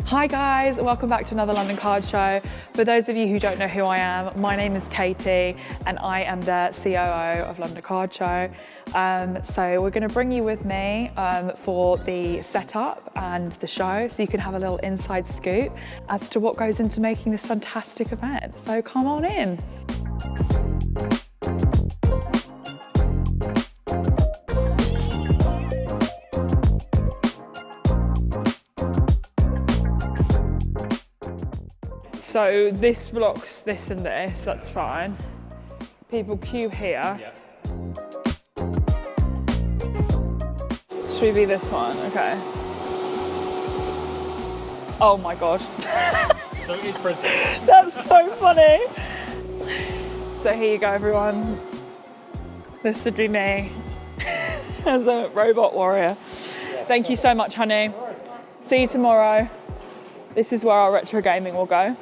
Hi guys, welcome back to another London Card Show. For those of you who don't know who I am, my name is Katie and I am the COO of London Card Show. So we're going to bring you with me for the setup and the show so you can have a little inside scoop as to what goes into making this fantastic event. So come on in. So this blocks this and this, that's fine. People queue here. Yeah. Should we be this one? Okay. Oh my God. So it is printed. That's so funny. So here you go, everyone. This would be me as a robot warrior. Thank you so much, honey. See you tomorrow. This is where our retro gaming will go.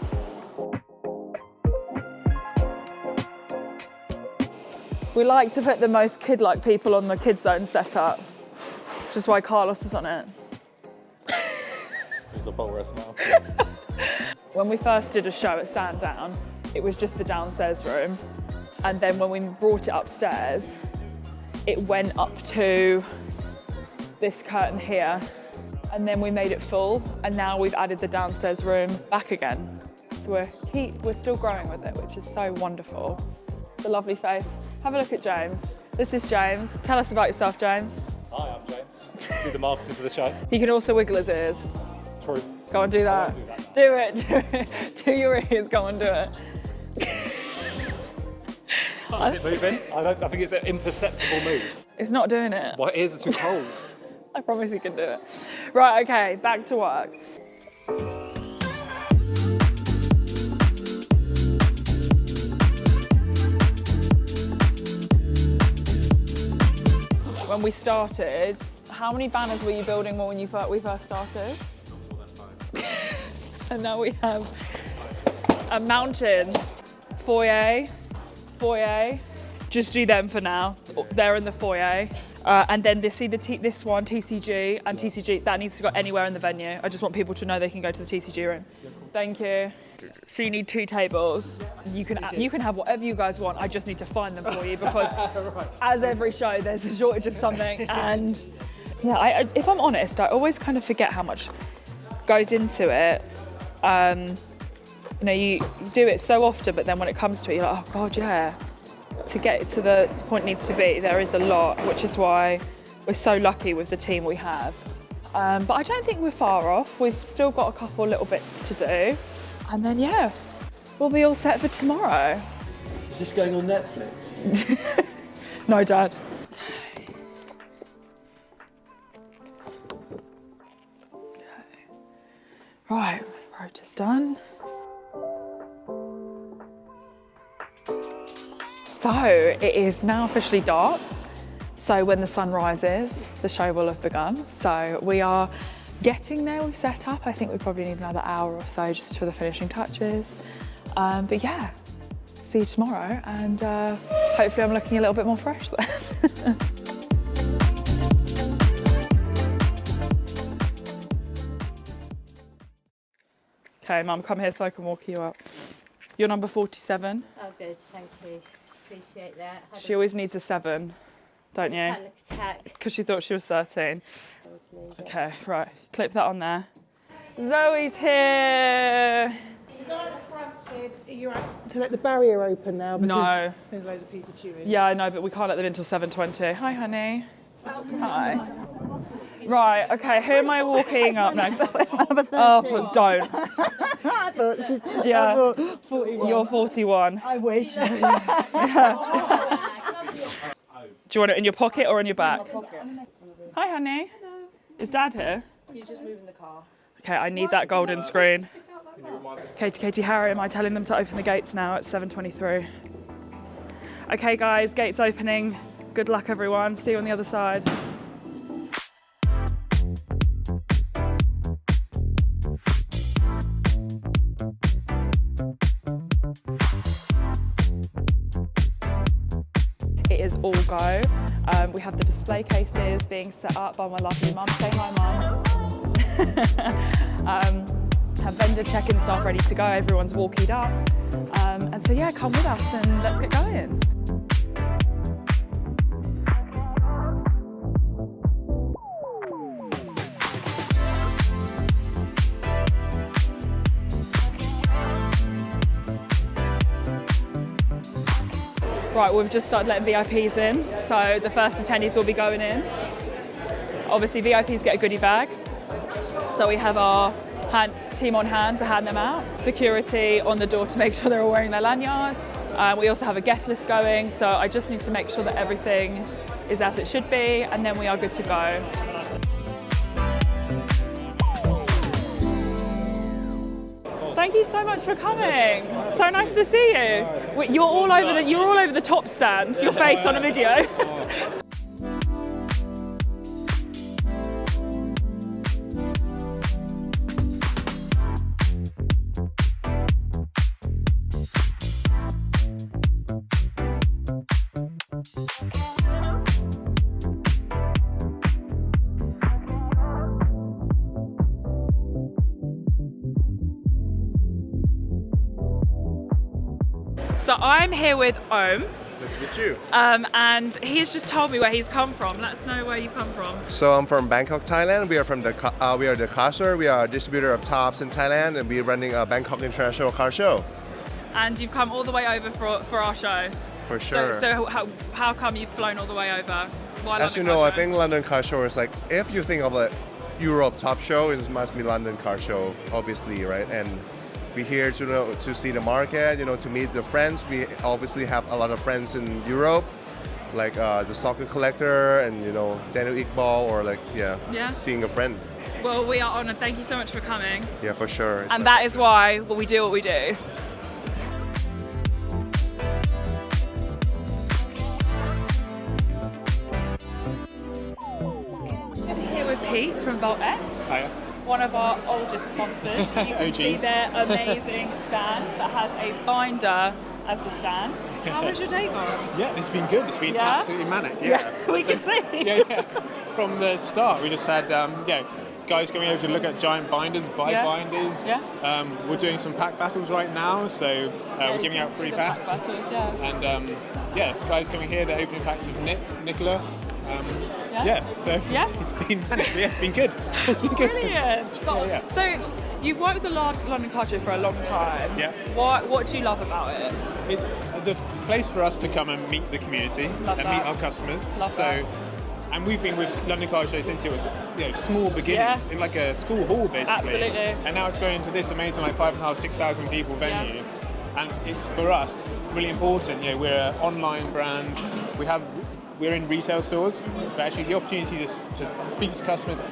We like to put the most kid-like people on the kid zone setup, which is why Carlos is on it. It's the Power smile. When we first did a show at Sandown, it was just the downstairs room. And then when we brought it upstairs, it went up to this curtain here. And then we made it full. And now we've added the downstairs room back again. So we're still growing with it, which is so wonderful. It's a lovely face. Have a look at James. This is James. Tell us about yourself, James. Hi, I'm James. Do the marketing for the show. He can also wiggle his ears. True. Go and do that. Do that Do it. Do your ears. Go and do it. Is it moving? I think it's an imperceptible move. It's not doing it. My ears are too cold. I promise you can do it. Right, okay, back to work. When we started, how many banners were you building when we first started? And now we have a mountain, foyer. Just do them for now. They're in the foyer. And then this one, TCG, and TCG, that needs to go anywhere in the venue. I just want people to know they can go to the TCG room. Thank you. So you need 2 tables. You can have whatever you guys want. I just need to find them for you because as every show, there's a shortage of something. And yeah, if I'm honest, I always kind of forget how much goes into it. You know, you do it so often, but then when it comes to it, you're like, oh God, yeah. To get to the point it needs to be, there is a lot, which is why we're so lucky with the team we have. But I don't think we're far off. We've still got a couple little bits to do. And then, yeah, we'll be all set for tomorrow. Is this going on Netflix? No, Dad. Okay. Right, rota's done. So it is now officially dark. So when the sun rises, the show will have begun. So we are getting there with setup. I think we probably need another hour or so just for the finishing touches. But yeah, see you tomorrow. And hopefully I'm looking a little bit more fresh then. Okay, Mum, come here so I can walk you up. You're number 47. Oh, good, thank you. Appreciate that. She always needs a 7, don't you? Panic attack. Because she thought she was 13. Okay, right. Clip that on there. Zoe's here. The guy at the front said you're to let the barrier open now because No. there's loads of people queuing. Yeah, I know, but we can't let them in until 7:20. Hi, honey. Hi. Right, okay, who am I walking up next? Oh, but don't. Yeah, 41. you're 41. I wish. Do you want it in your pocket or in your back? Hi, honey. Hello. Is Dad here? You're just moving the car. Okay, I need that golden screen. Katie, Harry, am I telling them to open the gates now at 7:23? Okay, guys, gates opening. Good luck, everyone. See you on the other side. It is cases all go. We have the display cases being set up by my lovely mum. Say hi, mum. Have vendor check-in staff ready to go. Everyone's walkied up. And so yeah, come with us and let's get going. Right, we've just started letting VIPs in, so the first attendees will be going in. Obviously, VIPs get a goodie bag, so we have our team on hand to hand them out. Security on the door to make sure they're all wearing their lanyards. We also have a guest list going, so I just need to make sure that everything is as it should be, and then we are good to go. Thank you so much for coming. So nice to see you. You're all over the top stand. Your face on a video. So I'm here with Om. Nice to meet you. And he's just told me where he's come from. Let us know where you come from. So I'm from Bangkok, Thailand. We are from the car store. We are a distributor of tops in Thailand, and we're running a Bangkok International Car Show. And you've come all the way over for our show. For sure. So how come you've flown all the way over? Why As you know, I think London Car Show is like, if you think of a Europe top show, it must be London Car Show, obviously, right? And we're here to see the market, to meet the friends. We obviously have a lot of friends in Europe, like the soccer collector and Daniel Iqbal, or seeing a friend. Well, we are honoured. Thank you so much for coming. Yeah, for sure. And that is why we do what we do. I'm here with Pete from Vault X. Hiya. One of our oldest sponsors. You can see their amazing stand that has a binder as the stand. How was your day gone? Yeah, it's been good. It's been absolutely manic. Yeah, we can see. Yeah. From the start, we just had guys going over to look at giant binders, binders. Yeah. We're doing some pack battles right now, so we're giving out free packs. Pack battles, yeah. And guys coming here, they're opening packs of Nicola. So it's been manic. Yeah, it's been good. It's been good. Brilliant. So you've worked with the London Car Show for a long time. Yeah. What do you love about it? It's the place for us to come and meet the community meet our customers. Love that. And we've been with London Car Show since it was small beginnings in like a school hall basically. Absolutely. And now it's going into this amazing 5,500, 6,000 people venue. Yeah. And it's for us really important. We're an online brand. We're in retail stores, but actually the opportunity to speak to customers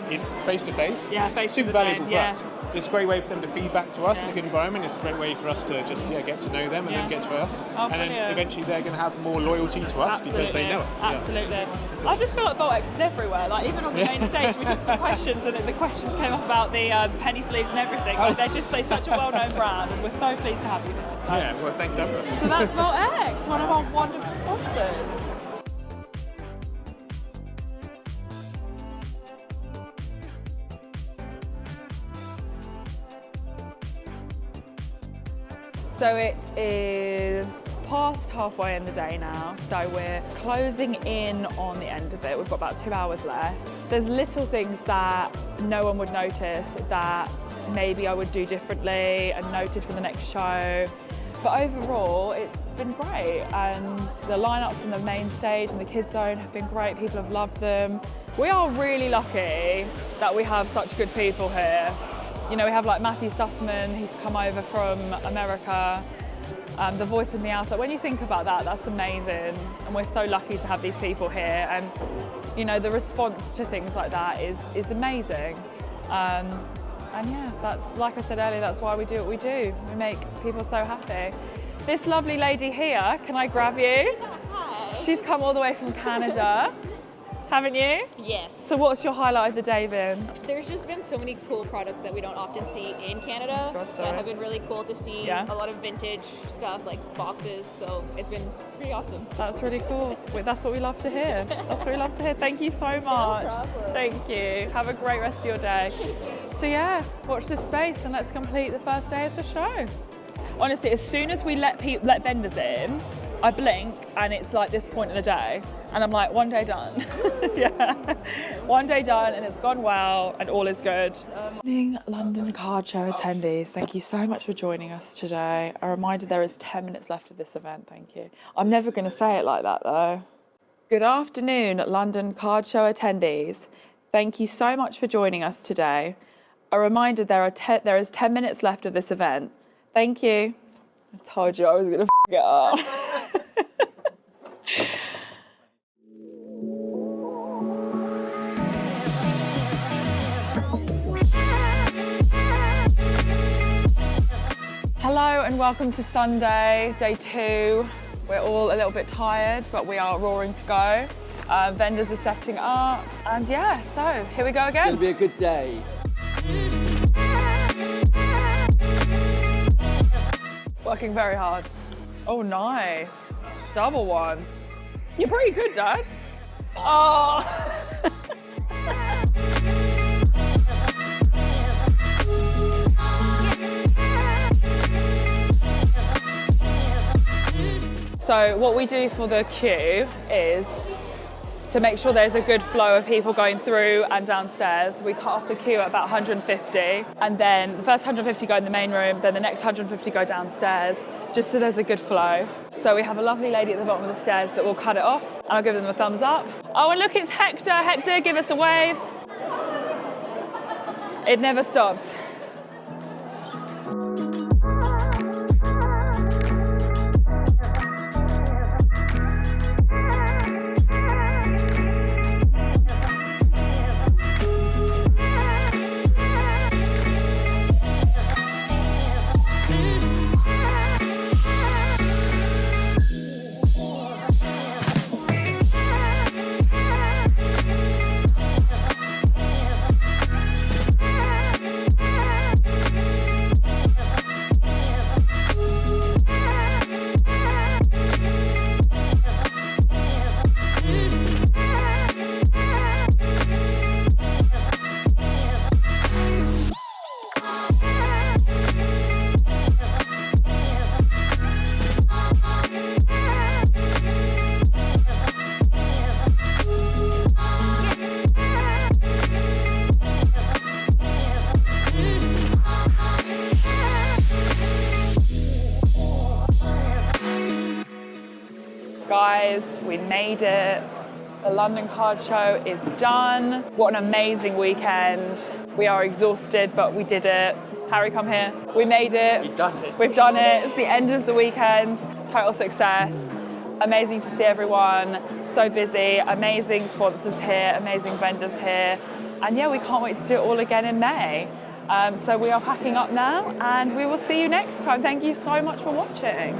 face to face, super valuable for us. It's a great way for them to feedback to us in a good environment. It's a great way for us to just get to know them and then get to us. And then eventually they're going to have more loyalty to us because they know us. Absolutely. I just feel like Vault X is everywhere. Like even on the main stage, we did some questions and the questions came up about the penny sleeves and everything. Like they're just such a well-known brand, and we're so pleased to have you here. Well, thanks for having us. So that's Vault X, one of our wonderful sponsors. So it is past halfway in the day now, so we're closing in on the end of it. We've got about 2 hours left. There's little things that no one would notice that maybe I would do differently and noted for the next show. But overall, it's been great, and the lineups on the main stage and the kids zone have been great. People have loved them. We are really lucky that we have such good people here. We have like Matthew Sussman, who's come over from America, the voice of Meow. So when you think about that, that's amazing. And we're so lucky to have these people here. And, the response to things like that is amazing. And yeah, that's, like I said earlier, that's why we do what we do. We make people so happy. This lovely lady here, can I grab you? Hi. She's come all the way from Canada. Haven't you? Yes. So what's your highlight of the day been? There's just been so many cool products that we don't often see in Canada that have been really cool to see. Yeah. A lot of vintage stuff like boxes, so it's been pretty awesome. That's really cool. That's what we love to hear. That's what we love to hear. Thank you so much. problem. Thank you. Have a great rest of your day. So yeah, watch this space and let's complete the first day of the show. Honestly, as soon as we let vendors in, I blink and it's like this point of the day and I'm like, one day done. Yeah, one day done and it's gone well and all is good. Evening London Card Show attendees, thank you so much for joining us today. A reminder, there is 10 minutes left of this event, thank you. I'm never going to say it like that though. Good afternoon, London Card Show attendees. Thank you so much for joining us today. A reminder, there is 10 minutes left of this event. Thank you. I told you I was going to f*** it up. Hello and welcome to Sunday, day 2. We're all a little bit tired, but we are roaring to go. Vendors are setting up, and yeah, so here we go again. It's going to be a good day. Working very hard. Oh, nice. Double one. You're pretty good, Dad. Oh. So what we do for the queue is to make sure there's a good flow of people going through and downstairs. We cut off the queue at about 150, and then the first 150 go in the main room, then the next 150 go downstairs, just so there's a good flow. So we have a lovely lady at the bottom of the stairs that will cut it off, and I'll give them a thumbs up. Oh, and look, it's Hector. Hector, give us a wave. It never stops. Guys, we made it. The London Card Show is done. What an amazing weekend. We are exhausted, but we did it. Harry, come here. We made it. We've done it. We've done it. It's the end of the weekend. Total success. Amazing to see everyone. So busy. Amazing sponsors here. Amazing vendors here. And yeah, we can't wait to do it all again in May. So we are packing up now and we will see you next time. Thank you so much for watching.